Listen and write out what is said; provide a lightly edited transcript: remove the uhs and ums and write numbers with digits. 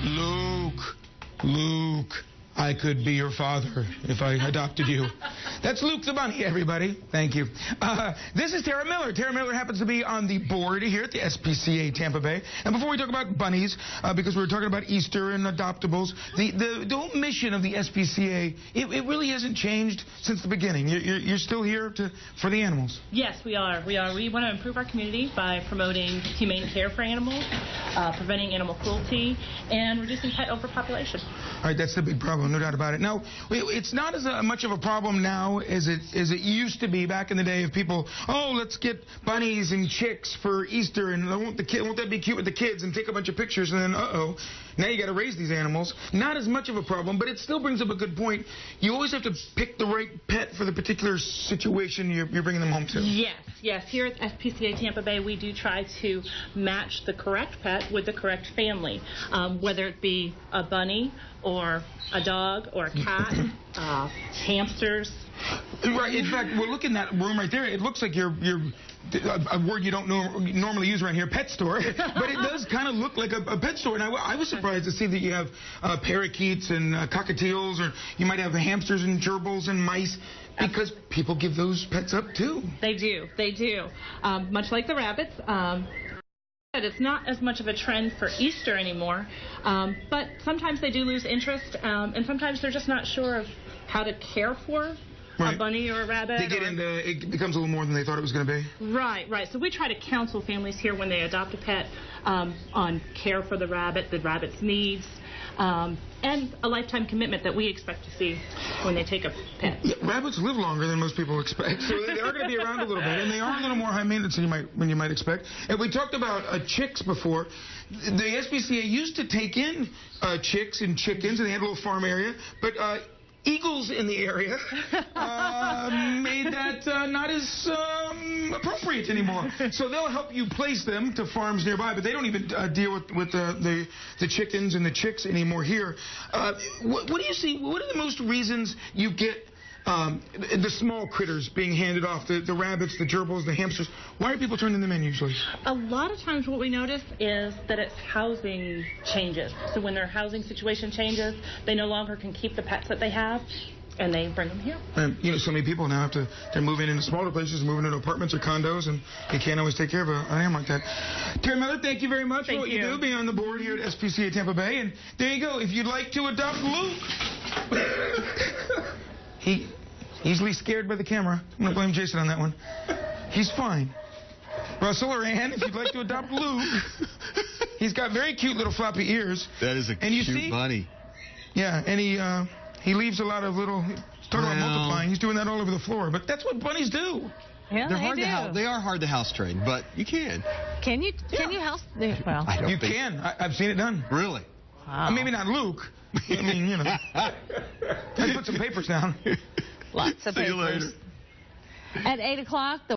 Luke, I could be your father if I adopted you. That's Luke the bunny, everybody. Thank you. This is Tara Miller. Tara Miller happens to be on the board here at the SPCA Tampa Bay. And before we talk about bunnies, because we were talking about Easter and adoptables, the whole mission of the SPCA, it really hasn't changed since the beginning. You're still here for the animals. Yes, we are. We want to improve our community by promoting humane care for animals, preventing animal cruelty, and reducing pet overpopulation. All right, that's the big problem, no doubt about it. Now, it's not as much of a problem now as it used to be back in the day of people, oh, let's get bunnies and chicks for Easter, and won't that be cute with the kids, and take a bunch of pictures, and then, uh-oh, now you got to raise these animals. Not as much of a problem, but it still brings up a good point. You always have to pick the right pet for the particular situation you're bringing them home to. Yes. Here at SPCA Tampa Bay, we do try to match the correct pet with the correct family, whether it be a bunny or a dog or a cat, hamsters. Right. In fact, we're looking at that room right there. It looks like you're a word you don't normally use around here, pet store, but it does kind of look like a pet store. And I was surprised to see that you have parakeets and cockatiels, or you might have hamsters and gerbils and mice, because people give those pets up too. They do. Much like the rabbits. It's not as much of a trend for Easter anymore, but sometimes they do lose interest, and sometimes they're just not sure of how to care for a bunny or a rabbit. They get into, it becomes a little more than they thought it was going to be. Right. So we try to counsel families here when they adopt a pet on care for the rabbit's needs, and a lifetime commitment that we expect to see when they take a pet. Yeah, rabbits live longer than most people expect, so they are going to be around a little bit, and they are a little more high maintenance than you might expect. And we talked about chicks before. The SPCA used to take in chicks and chickens, and they had a little farm area, but eagles in the area made that not as appropriate anymore. So they'll help you place them to farms nearby, but they don't even deal with the chickens and the chicks anymore here. What do you see? What are the most reasons you get the small critters being handed off, the rabbits, the gerbils, the hamsters? Why are people turning them in usually? A lot of times what we notice is that it's housing changes. So when their housing situation changes, they no longer can keep the pets that they have, and they bring them here. So many people now they're moving into smaller places, moving into apartments or condos, and you can't always take care of an animal like that. Tara Miller, thank you very much for what you do, being on the board here at SPCA Tampa Bay. And there you go. If you'd like to adopt Luke, He's easily scared by the camera. I'm going to blame Jason on that one. He's fine. Russell or Ann, if you'd like to adopt Luke, he's got very cute little floppy ears. That is a cute bunny. Yeah, and he leaves a lot of little... Talk about multiplying. He's doing that all over the floor. But that's what bunnies do. Yeah, they are hard to house train, but you can. Can you? Yeah. Can you house? Well, you can. I've seen it done. Really? Wow. Maybe not Luke. I mean, I put some papers down. Lots of papers. See you later. At 8 o'clock, the